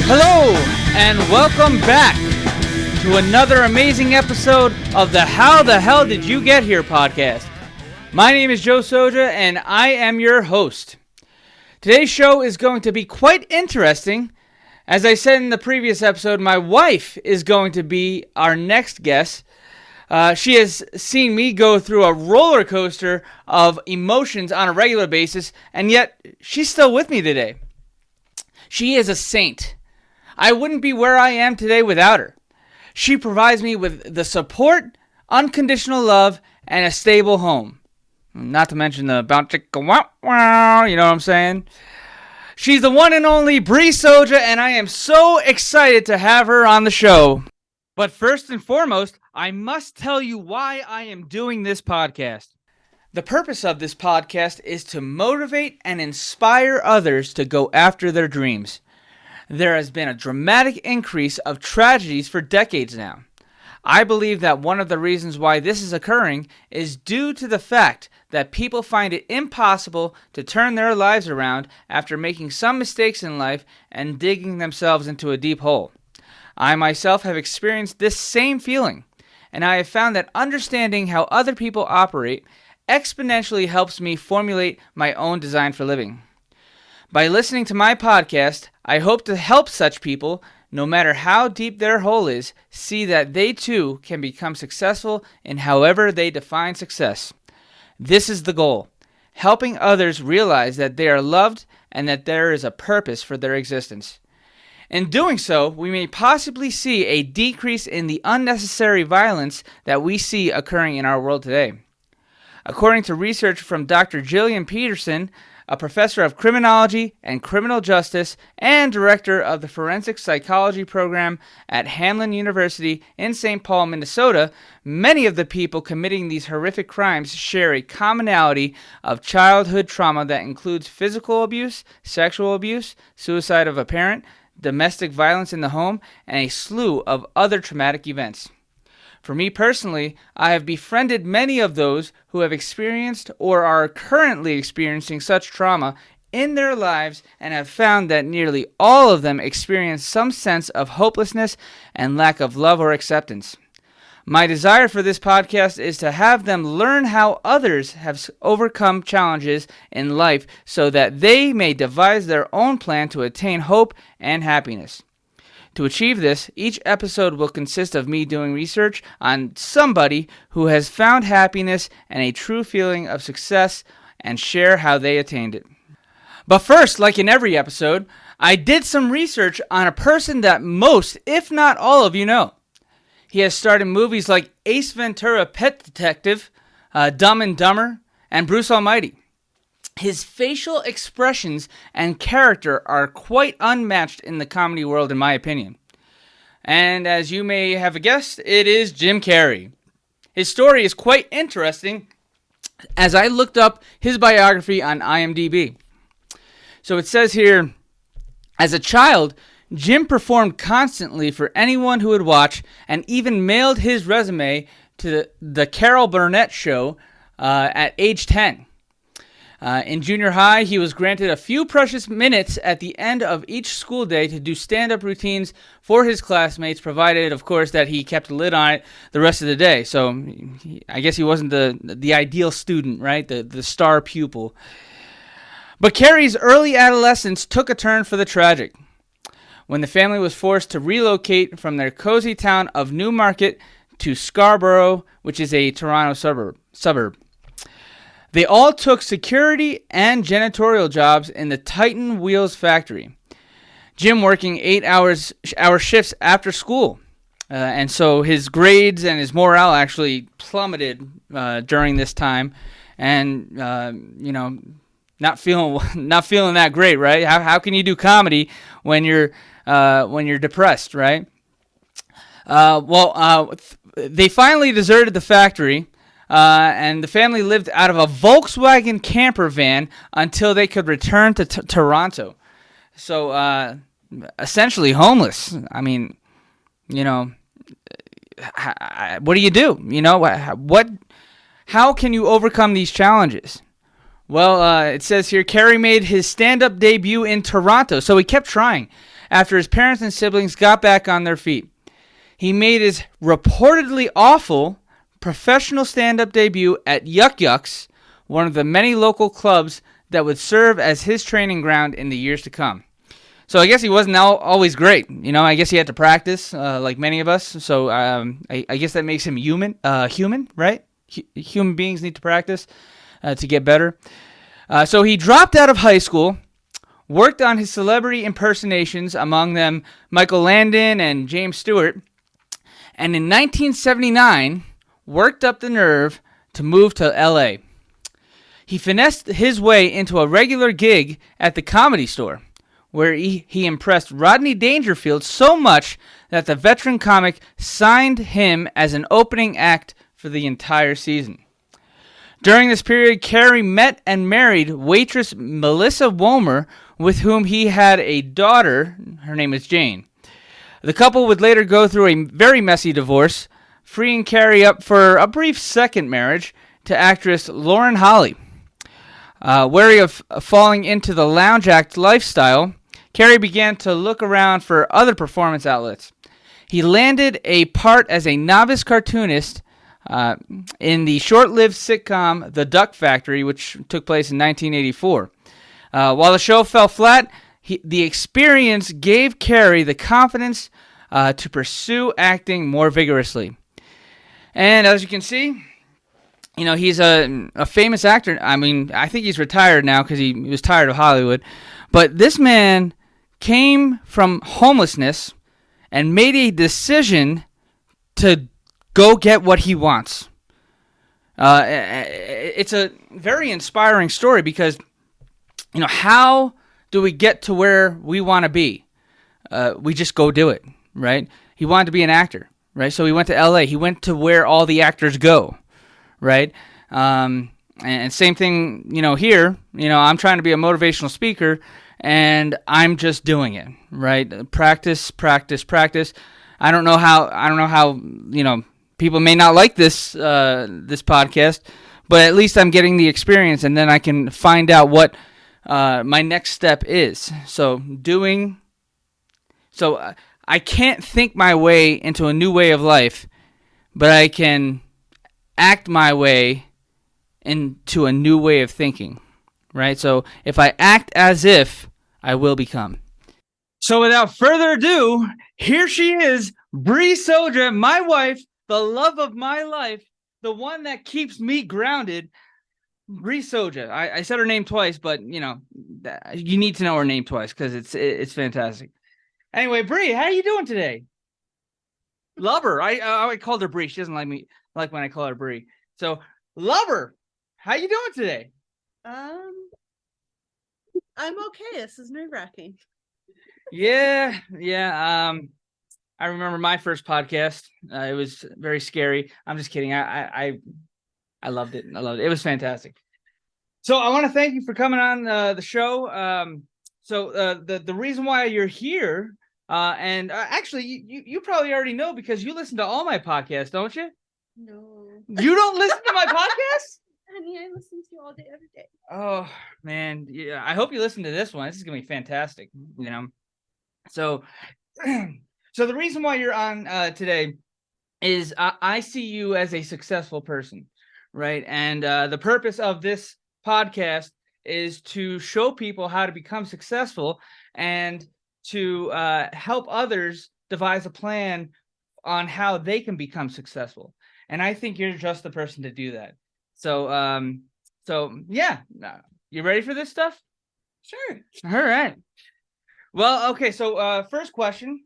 Hello, and welcome back to another amazing episode of the How the Hell Did You Get Here podcast. My name is Bry Soja, and I am your host. Today's show is going to be quite interesting. As I said in the previous episode, my wife is going to be our next guest. She has seen me go through a roller coaster of emotions on a regular basis, and yet she's still with me today. She is a saint. I wouldn't be where I am today without her. She provides me with the support, unconditional love, and a stable home. Not to mention the bounce chicka wow wow, you know what I'm saying? She's the one and only Bry Soja, and I am so excited to have her on the show. But first and foremost, I must tell you why I am doing this podcast. The purpose of this podcast is to motivate and inspire others to go after their dreams. There has been a dramatic increase of tragedies for decades now. I believe that one of the reasons why this is occurring is due to the fact that people find it impossible to turn their lives around after making some mistakes in life and digging themselves into a deep hole. I myself have experienced this same feeling, and I have found that understanding how other people operate exponentially helps me formulate my own design for living. By listening to my podcast, I hope to help such people, no matter how deep their hole is, see that they too can become successful in however they define success. This is the goal, helping others realize that they are loved and that there is a purpose for their existence. In doing so, we may possibly see a decrease in the unnecessary violence that we see occurring in our world today. According to research from Dr. Gillian Peterson, a professor of criminology and criminal justice and director of the forensic psychology program at Hamline University in St. Paul, Minnesota, many of the people committing these horrific crimes share a commonality of childhood trauma that includes physical abuse, sexual abuse, suicide of a parent, domestic violence in the home, and a slew of other traumatic events. For me personally, I have befriended many of those who have experienced or are currently experiencing such trauma in their lives and have found that nearly all of them experience some sense of hopelessness and lack of love or acceptance. My desire for this podcast is to have them learn how others have overcome challenges in life so that they may devise their own plan to attain hope and happiness. To achieve this, each episode will consist of me doing research on somebody who has found happiness and a true feeling of success and share how they attained it. But first, like in every episode, I did some research on a person that most, if not all of you know. He has starred in movies like Ace Ventura: Pet Detective, Dumb and Dumber, and Bruce Almighty. His facial expressions and character are quite unmatched in the comedy world, in my opinion. And as you may have guessed, it is Jim Carrey. His story is quite interesting as I looked up his biography on IMDb. So it says here, as a child, Jim performed constantly for anyone who would watch and even mailed his resume to the Carol Burnett show at age 10. In junior high, he was granted a few precious minutes at the end of each school day to do stand-up routines for his classmates, provided, of course, that he kept a lid on it the rest of the day. So I guess he wasn't the ideal student, right? The star pupil. But Carrey's early adolescence took a turn for the tragic when the family was forced to relocate from their cozy town of Newmarket to Scarborough, which is a Toronto suburb. They all took security and janitorial jobs in the Titan Wheels factory. Jim working 8-hour shifts after school. And so his grades and his morale actually plummeted during this time. And, not feeling that great, right? How can you do comedy when you're depressed, right? They finally deserted the factory. And the family lived out of a Volkswagen camper van until they could return to Toronto. So essentially homeless. I mean, you know, what do you do? You know, what? How can you overcome these challenges? Well, it says here, Carey made his stand-up debut in Toronto, so he kept trying after his parents and siblings got back on their feet. He made his reportedly awful professional stand-up debut at Yuck Yucks, one of the many local clubs that would serve as his training ground in the years to come. So I guess he wasn't always great. You know, I guess he had to practice, like many of us. So I guess that makes him human, right? Human beings need to practice to get better. So he dropped out of high school, worked on his celebrity impersonations, among them Michael Landon and James Stewart, and in 1979 worked up the nerve to move to L.A. He finessed his way into a regular gig at the Comedy Store, where he impressed Rodney Dangerfield so much that the veteran comic signed him as an opening act for the entire season. During this period, Carey met and married waitress Melissa Womer, with whom he had a daughter. Her name is Jane. The couple would later go through a very messy divorce, freeing Carey up for a brief second marriage to actress Lauren Holly. Wary of falling into the lounge act lifestyle, Carey began to look around for other performance outlets. He landed a part as a novice cartoonist in the short-lived sitcom The Duck Factory, which took place in 1984. While the show fell flat, the experience gave Carey the confidence to pursue acting more vigorously. And as you can see, you know, he's a famous actor. I mean, I think he's retired now because he was tired of Hollywood. But this man came from homelessness and made a decision to go get what he wants. It's a very inspiring story because, you know, how do we get to where we want to be? We just go do it, right? He wanted to be an actor, right? So he went to L.A. He went to where all the actors go, right? And same thing, you know, here. You know, I'm trying to be a motivational speaker, and I'm just doing it, right? Practice, practice, practice. I don't know how, you know, people may not like this this podcast, but at least I'm getting the experience, and then I can find out what my next step is. So I can't think my way into a new way of life, but I can act my way into a new way of thinking, right? So if I act as if, I will become. So without further ado, here she is, Bry Soja, my wife, the love of my life, the one that keeps me grounded, Bry Soja. I said her name twice, but, you know, you need to know her name twice because it's fantastic. Anyway, Bry, how are you doing today? Love her. I called her Bry. She doesn't like when I call her Bry. So, love her. How you doing today? I'm okay. This is nerve-wracking. Yeah. I remember my first podcast. It was very scary. I'm just kidding. I loved it. It was fantastic. So I want to thank you for coming on the show. The reason why you're here, and actually you probably already know because you listen to all my podcasts, don't you? No. You don't listen to my podcast? Honey, I listen to you all day, every day. Oh man, yeah. I hope you listen to this one. This is gonna be fantastic. You know, so the reason why you're on today is I see you as a successful person, right? And the purpose of this podcast is to show people how to become successful and to help others devise a plan on how they can become successful. And I think you're just the person to do that. So yeah, you ready for this stuff? Sure. All right. Well, okay. So first question,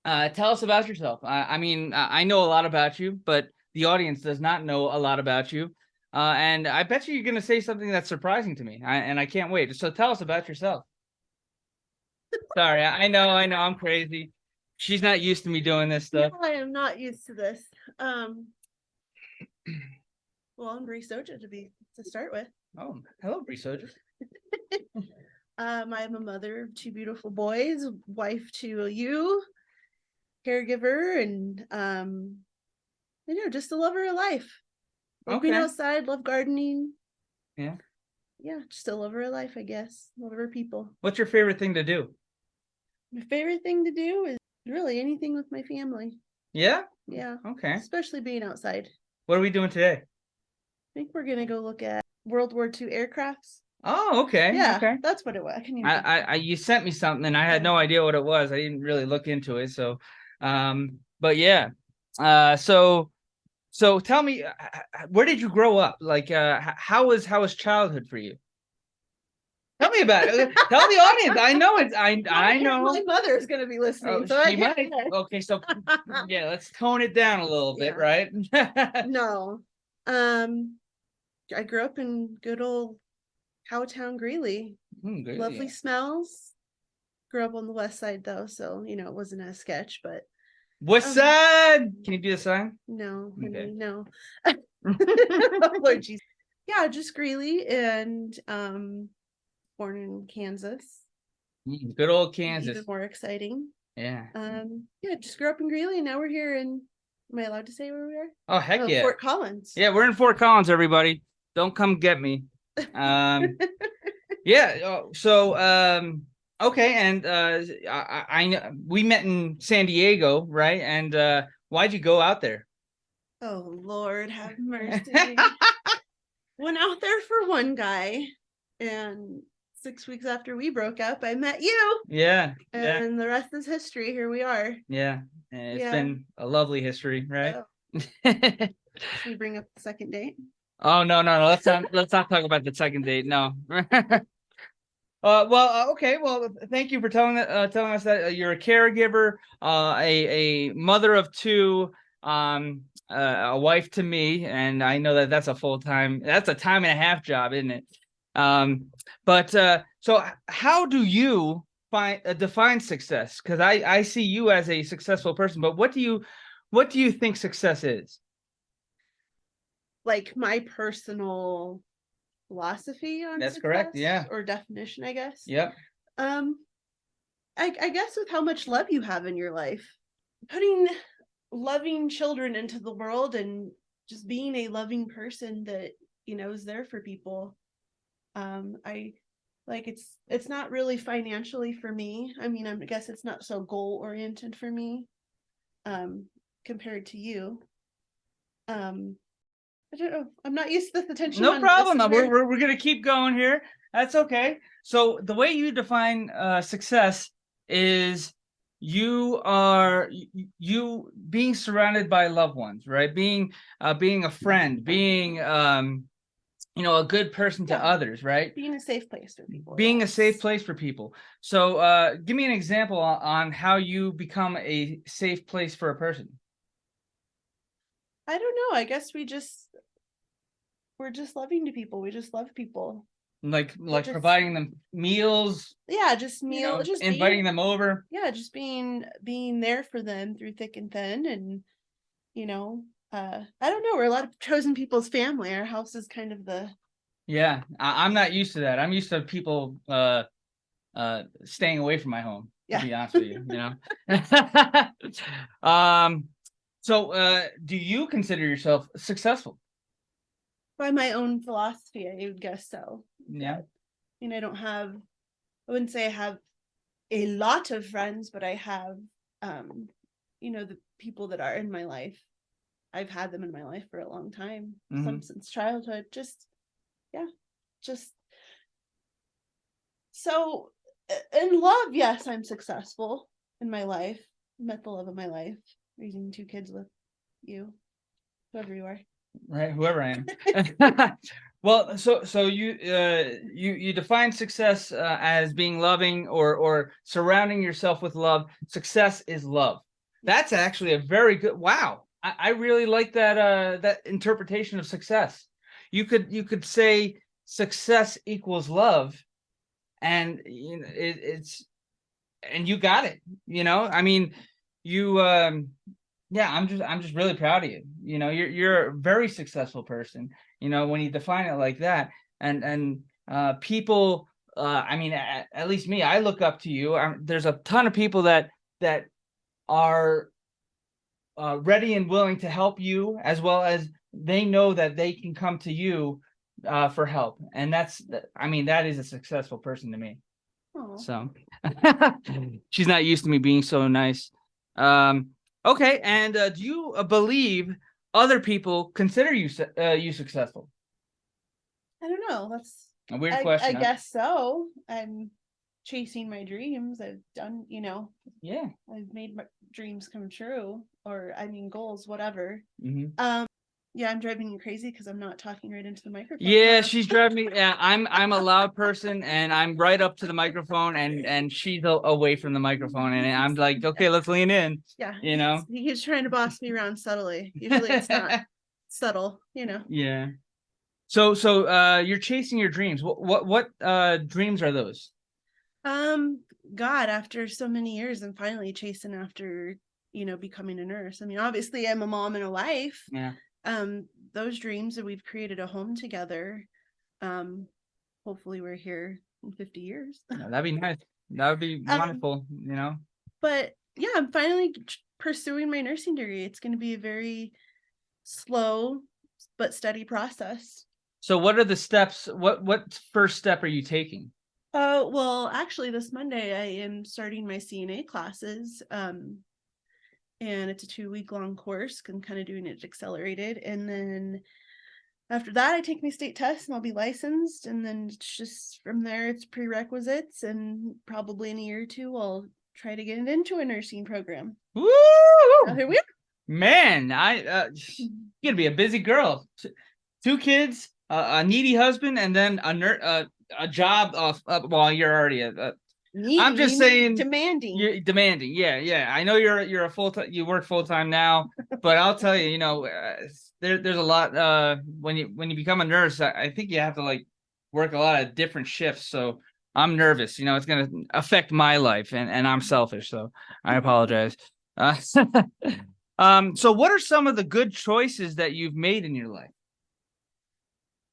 tell us about yourself. I mean, I know a lot about you, but the audience does not know a lot about you. And I bet you're going to say something that's surprising to me. And I can't wait. So tell us about yourself. Sorry, I know, I'm crazy. She's not used to me doing this stuff. No, I am not used to this. Well, I'm Bry Soja to start with. Oh, hello, Bry Soja. I'm a mother of two beautiful boys, wife to you, caregiver, and just a lover of life. Love being Okay. outside, love gardening. Yeah. Yeah, just a lover of life, I guess. Lover of people. What's your favorite thing to do? My favorite thing to do is really anything with my family. Yeah. Yeah. Okay. Especially being outside. What are we doing today? I think we're gonna go look at World War II aircrafts. Oh, okay. Yeah, Okay. that's what it was. I can even think. I you sent me something and I had no idea what it was. I didn't really look into it. So, but yeah. So tell me, where did you grow up? Like, how was childhood for you? Tell me about it. Tell the audience. I know it's. I know. My mother is gonna be listening. Oh, so she might. Okay, so yeah, let's tone it down a little bit, right? No. I grew up in good old Cowtown Greeley. Great, Lovely yeah. smells. Grew up on the west side though, so it wasn't as sketch, but West side. Can you do the sign? no, Okay. honey, no. Lord Jesus. Yeah, just Greeley and born in Kansas. Good old Kansas. Even more exciting. Yeah. Yeah, just grew up in Greeley and now we're here in, am I allowed to say where we are? Oh, heck yeah. Fort Collins. Yeah, we're in Fort Collins, everybody. Don't come get me. Yeah. So, okay. And I know we met in San Diego, right? And why'd you go out there? Oh, Lord, have mercy. Went out there for one guy, and 6 weeks after we broke up, I met you. Yeah. And the rest is history. Here we are. Yeah. It's been a lovely history, right? Oh. Should we bring up the second date? Oh, no. Let's not talk about the second date. No. Okay. Well, thank you for telling us that you're a caregiver, a mother of two, a wife to me, and I know that that's a that's a time and a half job, isn't it? But so how do you define success? Because I see you as a successful person, but what do you think success is? Like my personal philosophy on That's success, correct, yeah, or definition, I guess. Yep. I guess with how much love you have in your life, putting loving children into the world and just being a loving person that is there for people. I like it's not really financially for me. I mean, I guess it's not so goal oriented for me compared to you. I don't know. I'm not used to this attention. No problem. We're gonna keep going here. That's okay. So the way you define success is you being surrounded by loved ones, right? Being a friend, being a good person to others, right? Being a safe place for people. Being a safe place for people. So give me an example on how you become a safe place for a person. I don't know. I guess we're just loving to people. We just love people. Like providing them meals. Yeah, just just inviting them over. Yeah, just being there for them through thick and thin, and I don't know. We're a lot of chosen people's family. Our house is kind of the. Yeah, I'm not used to that. I'm used to people staying away from my home. To be honest with you, So, do you consider yourself successful? By my own philosophy, I would guess so. Yeah. I wouldn't say I have a lot of friends, but I have, the people that are in my life. I've had them in my life for a long time, some since childhood. So in love, yes, I'm successful in my life. Met the love of my life, raising two kids with you, whoever you are. Right, whoever I am. Well, so you define success as being loving or surrounding yourself with love. Success is love. That's actually a very good. Wow, I really like that interpretation of success. You could say success equals love, and it's and you got it. I mean, you. Yeah, I'm just really proud of you. You're a very successful person. When you define it like that, and people I mean, at least me, I look up to you. There's a ton of people that are ready and willing to help you, as well as they know that they can come to you for help. And I mean, that is a successful person to me. Aw. So she's not used to me being so nice. Okay. And do you believe other people consider you you successful? I don't know. That's A weird question. I guess so. I'm chasing my dreams. I've done, Yeah. I've made my dreams come true, or I mean goals, whatever. Mm-hmm. Yeah, I'm driving you crazy because I'm not talking right into the microphone. Yeah, she's driving me. Yeah, I'm a loud person, and I'm right up to the microphone, and she's away from the microphone, and I'm like, okay, let's lean in. Yeah, you know. he's trying to boss me around subtly. Usually it's not subtle, Yeah. So you're chasing your dreams. What dreams are those? God, after so many years, I'm finally chasing after, becoming a nurse. I mean, obviously I'm a mom and a wife. Yeah. Those dreams that we've created a home together. Hopefully we're here in 50 years. Yeah, that'd be nice. That would be wonderful, But yeah, I'm finally pursuing my nursing degree. It's going to be a very slow but steady process. So what are the steps? What first step are you taking? Well, actually this Monday I am starting my CNA classes. And it's a 2-week long course. I'm kind of doing it accelerated. And then after that, I take my state test and I'll be licensed. And then it's just from there, it's prerequisites. And probably in a year or two, I'll try to get into a nursing program. Woo! So here we are. Man, you're gonna be a busy girl. 2 kids, a needy husband, and then a job well, you're already I'm just saying demanding. You're demanding. Yeah. I know you're a full-time, you work full-time now, but I'll tell you, there's a lot when you become a nurse, I think you have to like work a lot of different shifts. So I'm nervous, it's going to affect my life, and I'm selfish, so I apologize. So what are some of the good choices that you've made in your life?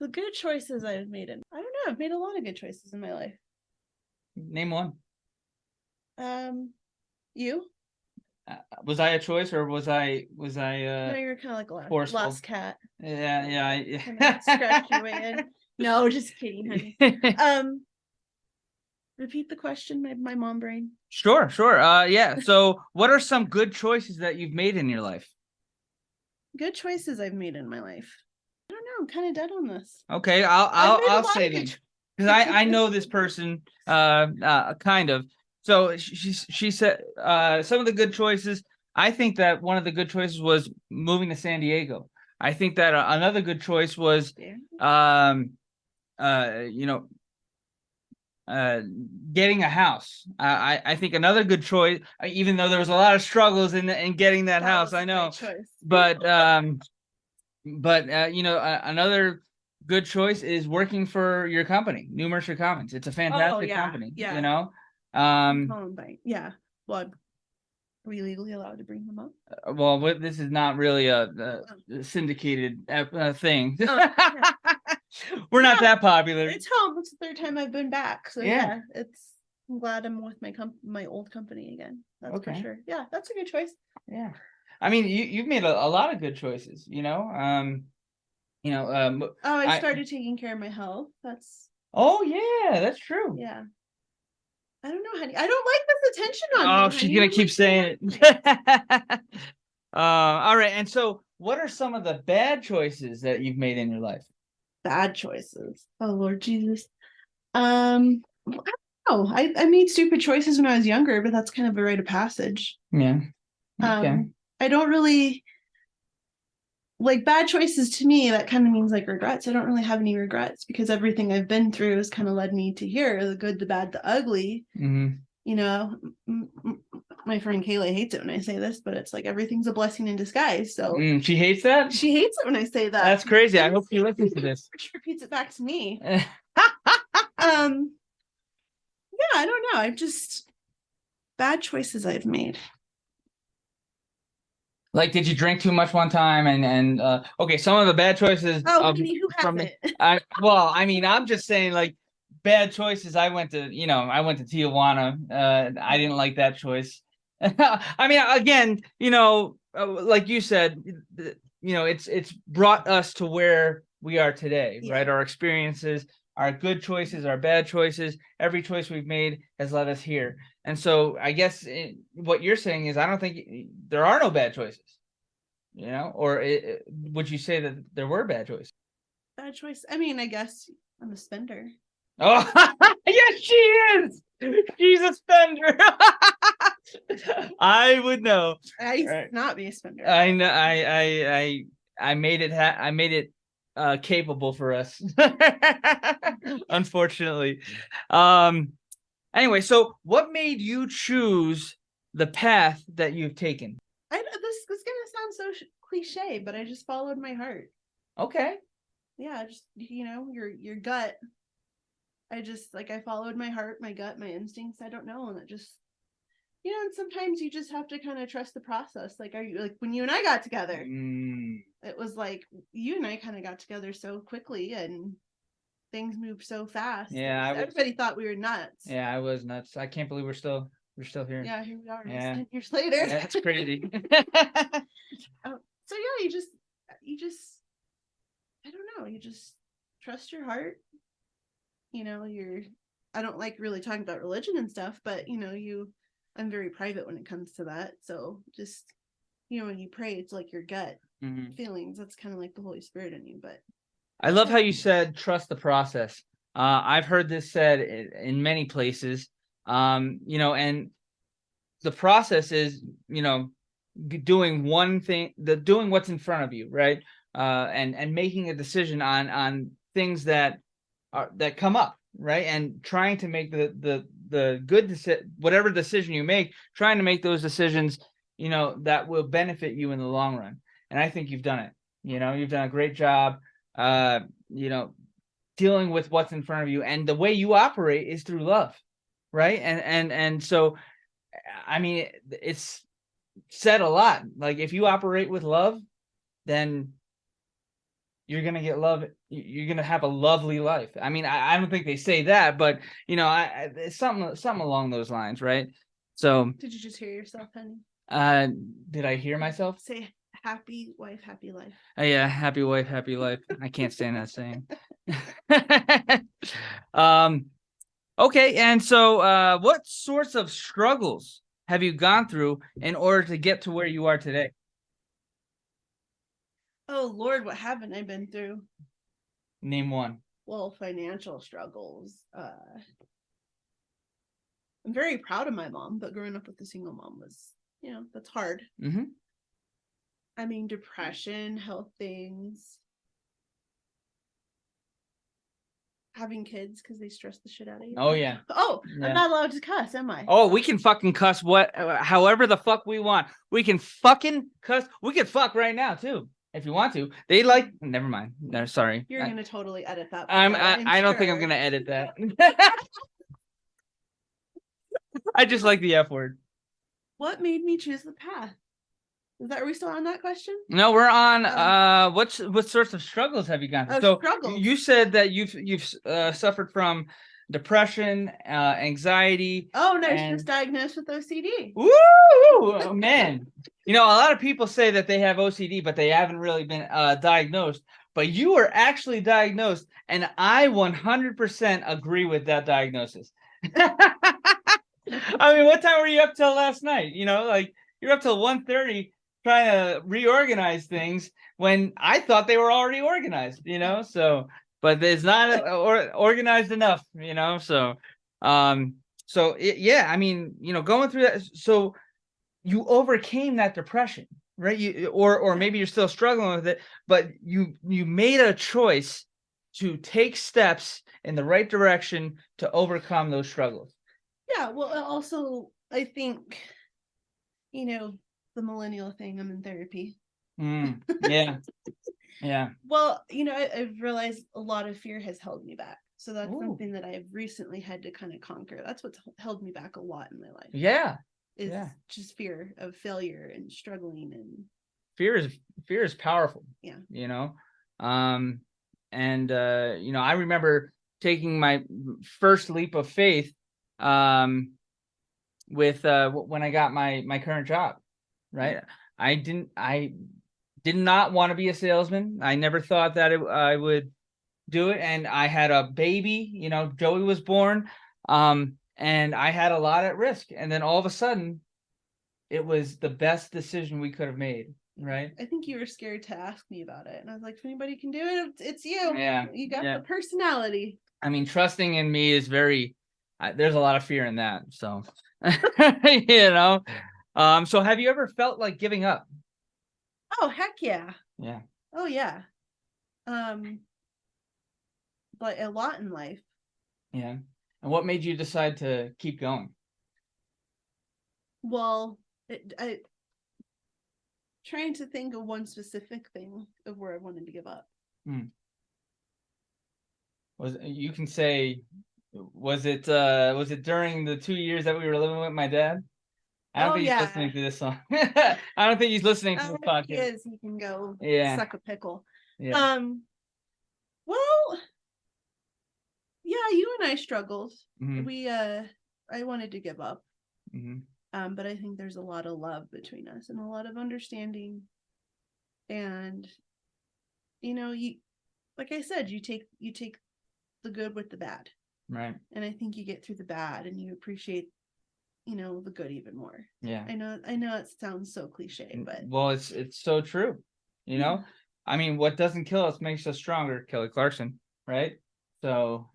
The good choices I've made I don't know, I've made a lot of good choices in my life. Name one. You? Was I a choice, or was I? No, you're kind of like a lost cat. Yeah. Scratch your way in. No, just kidding, honey. Repeat the question, my mom brain. Sure. Yeah. So, what are some good choices that you've made in your life? Good choices I've made in my life. I don't know. I'm kind of dead on this. Okay, I'll say them, because I know this person kind of. So she said some of the good choices. I think that one of the good choices was moving to San Diego. I think that another good choice was getting a house. I think another good choice, even though there was a lot of struggles in getting that house, I know, but another good choice is working for your company, New Mercer Commons. It's a fantastic company. Yeah. Columbine. Yeah. Well, are we legally allowed to bring them up? Well, this is not really a syndicated thing. Yeah. We're not that popular. It's home. It's the 3rd time I've been back. So yeah, I'm glad I'm with my old company again. That's for sure. Yeah, that's a good choice. Yeah. I mean, you've made a lot of good choices, I started taking care of my health. Oh yeah, that's true. Yeah. I don't know, honey. I don't like this attention on me. Oh, she's gonna keep saying it. All right. And so, what are some of the bad choices that you've made in your life? Bad choices. Oh Lord Jesus. I don't know. I made stupid choices when I was younger, but that's kind of a rite of passage. Yeah. Okay. I don't really like bad choices. To me, that kind of means like regrets. I don't really have any regrets, because everything I've been through has kind of led me to here, the good, the bad, the ugly. Mm-hmm. My friend Kayla hates it when I say this, but it's like everything's a blessing in disguise. So she hates that? She hates it when I say that. That's crazy. I hope she listens to this. She repeats it back to me. Yeah, I don't know. I've just bad choices I've made. Like, did you drink too much one time? And okay, some of the bad choices. Who hasn't? Well, I mean, I'm just saying, like, bad choices. I went to Tijuana. I didn't like that choice. I mean, again, like you said, it's brought us to where we are today, right? Our experiences, our good choices, our bad choices, every choice we've made has led us here. And so I guess what you're saying is I don't think there are no bad choices, or would you say that there were bad choices? Bad choice. I mean, I guess I'm a spender. Oh, yes, she is. She's a spender. I would know. I used to not be a spender. I know. I made it. I made it capable for us. Unfortunately. Anyway, so what made you choose the path that you've taken? This is gonna sound so cliche, but I just followed my heart. Okay. Yeah, just your gut. I followed my heart, my gut, my instincts. I don't know, and it just and sometimes you just have to kind of trust the process. Like, when you and I got together, it was like you and I kind of got together so quickly and things moved so fast. Yeah, everybody thought we were nuts. Yeah, I was nuts. I can't believe we're still here. Yeah, here we are. Yeah. 10 years later. Yeah, that's crazy. So yeah, you just I don't know, you just trust your heart. I don't like really talking about religion and stuff, but I'm very private when it comes to that. So just when you pray, it's like your gut feelings. That's kind of like the Holy Spirit in you. But I love how you said trust the process. I've heard this said in many places. And the process is doing one thing, doing what's in front of you, right? And making a decision on things that come up, right? And trying to make the good decision, whatever decision you make, trying to make those decisions, that will benefit you in the long run. And I think you've done it. You've done a great job, dealing with what's in front of you, and the way you operate is through love, right? And so, I mean, it's said a lot. Like, if you operate with love, then you're gonna get love. You're gonna have a lovely life. I mean, I don't think they say that, but it's something along those lines, right? So, did you just hear yourself, honey? Did I hear myself say happy wife, happy life? Oh yeah, happy wife, happy life. I can't stand that saying. Okay, and so what sorts of struggles have you gone through in order to get to where you are today? Oh Lord, what haven't I been through? Name one. Well, financial struggles. I'm very proud of my mom, but growing up with a single mom was, that's hard. Mm-hmm. I mean, depression, health things, having kids because they stress the shit out of you. Oh yeah. Oh, yeah. I'm not allowed to cuss, am I? Oh, we can fucking cuss however the fuck we want. We can fucking cuss. We can fuck right now too, if you want to. Never mind. No, sorry. You're gonna totally edit that. I don't think I'm gonna edit that. I just like the F word. What made me choose the path? Are we still on that question? No, we're on what sorts of struggles have you gone through? So struggles. You said that you've suffered from depression, anxiety. Oh no, she was diagnosed with OCD. Woo, oh, man. A lot of people say that they have OCD, but they haven't really been diagnosed. But you were actually diagnosed, and I 100% agree with that diagnosis. I mean, what time were you up till last night? You're up till 1:30 trying to reorganize things when I thought they were already organized, so, but it's not organized enough, so, yeah, I mean, going through that, so you overcame that depression, right? Or maybe you're still struggling with it, but you made a choice to take steps in the right direction to overcome those struggles. Yeah, well, also, I think, the millennial thing, I'm in therapy. Yeah. Yeah. Well, I've realized a lot of fear has held me back. So that's something that I've recently had to kind of conquer. That's what's held me back a lot in my life. Yeah. Is just fear of failure and struggling, and fear is powerful. Yeah. And I remember taking my first leap of faith with when I got my current job, right? I did not want to be a salesman. I never thought that I would do it. And I had a baby, Joey was born, and I had a lot at risk. And then all of a sudden, it was the best decision we could have made, right? I think you were scared to ask me about it. And I was like, if anybody can do it, it's you. Yeah. You got the personality. I mean, trusting in me is there's a lot of fear in that. So, so have you ever felt like giving up? Oh, heck yeah. Yeah. Oh, yeah. But a lot in life. Yeah. And what made you decide to keep going? Well, trying to think of one specific thing of where I wanted to give up. You can say, was it during the 2 years that we were living with my dad? I don't think he's listening to this song. I don't think he's listening to this podcast. He is. He can go suck a pickle. Yeah. Well, yeah, you and I struggled. Mm-hmm. I wanted to give up. Mm-hmm. But I think there's a lot of love between us and a lot of understanding. And, you, like I said, you take the good with the bad. Right. And I think you get through the bad and you appreciate, the good even more. Yeah. I know it sounds so cliche, but well, it's so true. I mean, what doesn't kill us makes us stronger, Kelly Clarkson, right? So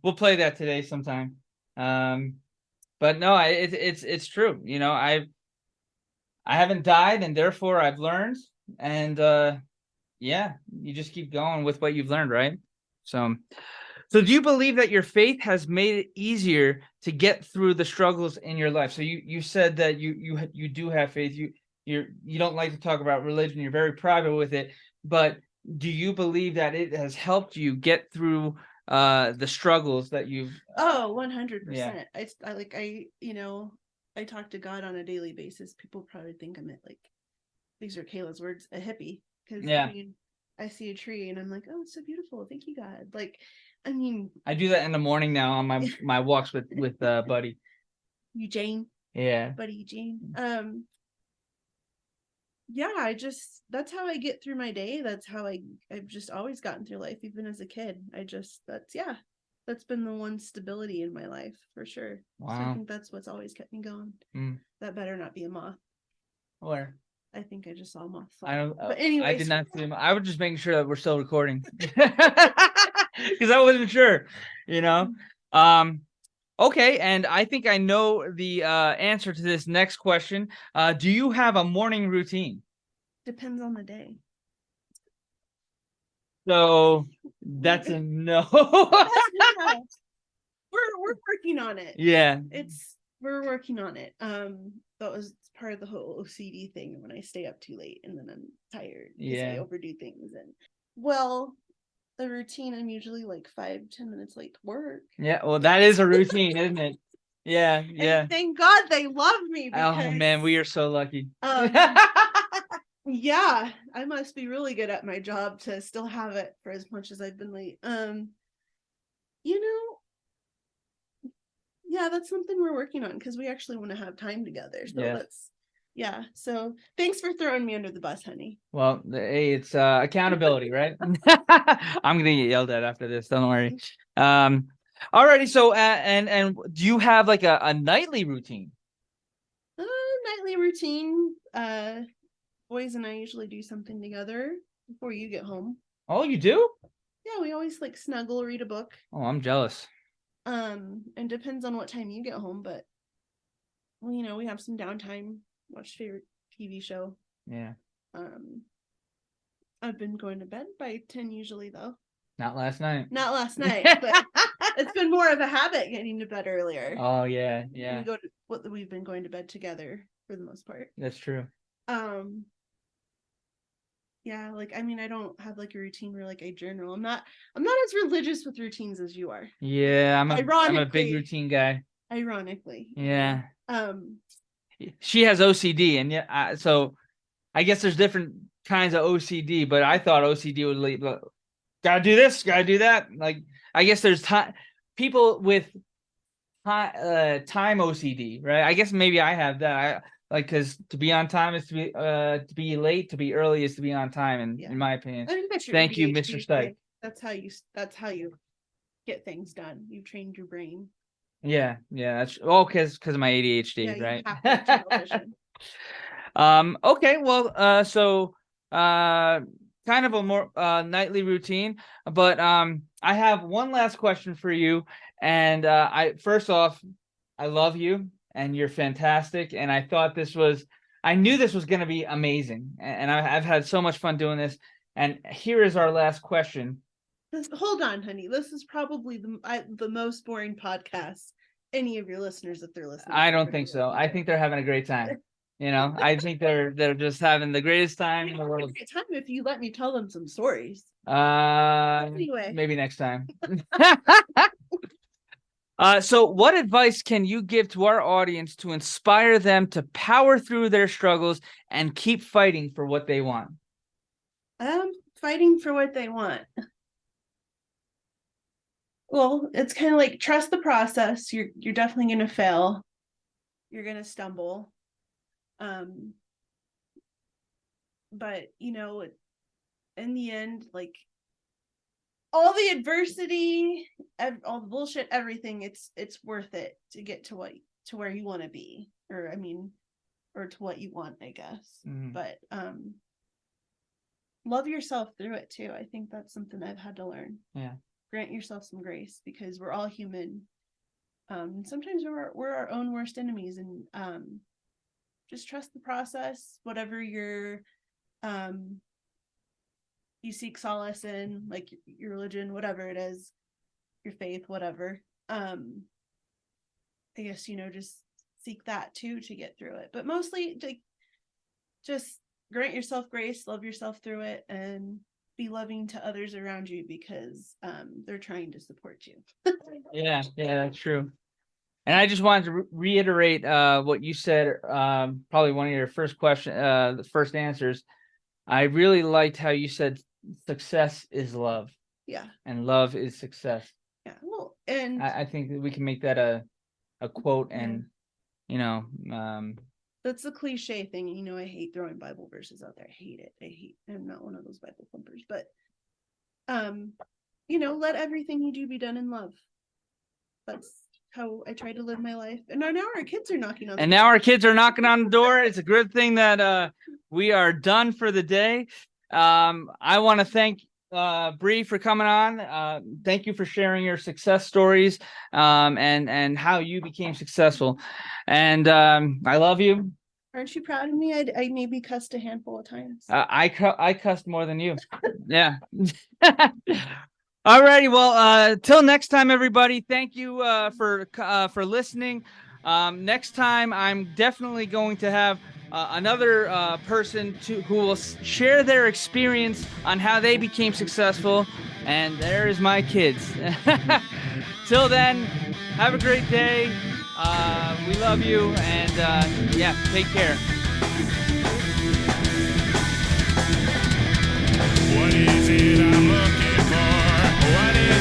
we'll play that today sometime. But no, it's true. I haven't died, and therefore I've learned. And yeah, you just keep going with what you've learned, right? So do you believe that your faith has made it easier to get through the struggles in your life? So you said that you do have faith. You don't like to talk about religion. You're very private with it. But do you believe that it has helped you get through the struggles that you've 100%. Yeah. I talk to God on a daily basis. People probably think I'm these are Kayla's words, a hippie, because I see a tree and I'm like, oh, it's so beautiful, thank you, God. I do that in the morning now on my walks with Buddy Eugene. Yeah, Buddy Eugene. Yeah, that's how I get through my day. That's how I've just always gotten through life, even as a kid. That's been the one stability in my life for sure. Wow. So I think that's what's always kept me going. That better not be a moth. Where? I think I just saw a moth. I don't. But anyway, I did not see him. I was just making sure that we're still recording because I wasn't sure. Okay, and I think I know the answer to this next question. Do you have a morning routine? Depends on the day. So that's a no. We're working on it. Yeah. We're working on it. That was part of the whole OCD thing when I stay up too late and then I'm tired because I overdo things. And the routine, I'm usually 5-10 minutes late to work. Yeah, well, that is a routine, isn't it? Yeah. And thank God they love me. Oh man, we are so lucky. Yeah, I must be really good at my job to still have it for as much as I've been late. Yeah, that's something we're working on because we actually want to have time together. So so thanks for throwing me under the bus, honey. Well, hey, it's accountability, right? I'm gonna get yelled at after this, don't worry. Alrighty, so and do you have a nightly routine? Nightly routine. Boys and I usually do something together before you get home. Oh, you do? Yeah, we always snuggle, read a book. Oh, I'm jealous. And depends on what time you get home, but we have some downtime, watch favorite TV show. Yeah. I've been going to bed by 10 usually though. Not last night, but it's been more of a habit getting to bed earlier. Oh yeah. We've been going to bed together for the most part. That's true. Yeah, I don't have a routine where I journal. I'm not as religious with routines as you are. Yeah, I'm a big routine guy. Ironically. Yeah. She has OCD, and so I guess there's different kinds of OCD, but I thought OCD would lead. Gotta do this, gotta do that. I guess there's people with time OCD, right? I guess maybe I have that. Because to be on time is to be late, to be early is to be on time, in my opinion. I think that's your Thank you, ADHD Mr. Stipe. That's how you get things done. You trained your brain. Yeah, that's because of my ADHD, right? You have to have vision. Okay, well, so kind of a more nightly routine, but I have one last question for you, and first off, I love you, and you're fantastic, and I knew this was going to be amazing, and I've had so much fun doing this, and here is our last question. Hold on, honey. This is probably the most boring podcast any of your listeners, if they're listening. I don't think so. I think they're having a great time. I think they're just having the greatest time in the world. Great time if you let me tell them some stories. Anyway, maybe next time. So what advice can you give to our audience to inspire them to power through their struggles and keep fighting for what they want? Fighting for what they want. Well, it's kind of like trust the process. You're definitely going to fail. You're going to stumble. But in the end, like all the adversity, all the bullshit, everything, it's worth it to get to where you want to be, or to what you want, I guess. But love yourself through it too. I think that's something I've had to learn. Yeah. Grant yourself some grace, because we're all human. Sometimes we're our own worst enemies, and just trust the process. Whatever you seek solace in, like your religion, whatever it is, your faith, whatever. I guess just seek that too to get through it. But mostly, like, just grant yourself grace, love yourself through it, and be loving to others around you, because they're trying to support you. Yeah, that's true. And I just wanted to reiterate what you said, probably one of your first the first answers. I really liked how you said success is love. Yeah. And love is success. Yeah. Well, and I think that we can make that a quote, and that's the cliche thing. I hate throwing Bible verses out there. I hate it. I'm not one of those Bible thumpers, but let everything you do be done in love. That's how I try to live my life. And now our kids are knocking on the door. Now our kids are knocking on the door. It's a good thing that we are done for the day. I want to thank Bry for coming on. Thank you for sharing your success stories, and how you became successful. And I love you. Aren't you proud of me? I maybe cussed a handful of times. I cussed more than you. Yeah. Alrighty. Well, till next time, everybody. Thank you for listening. Next time, I'm definitely going to have another person who will share their experience on how they became successful. And there's my kids. Till then, have a great day. We love you, and take care. What is it I'm looking for? What is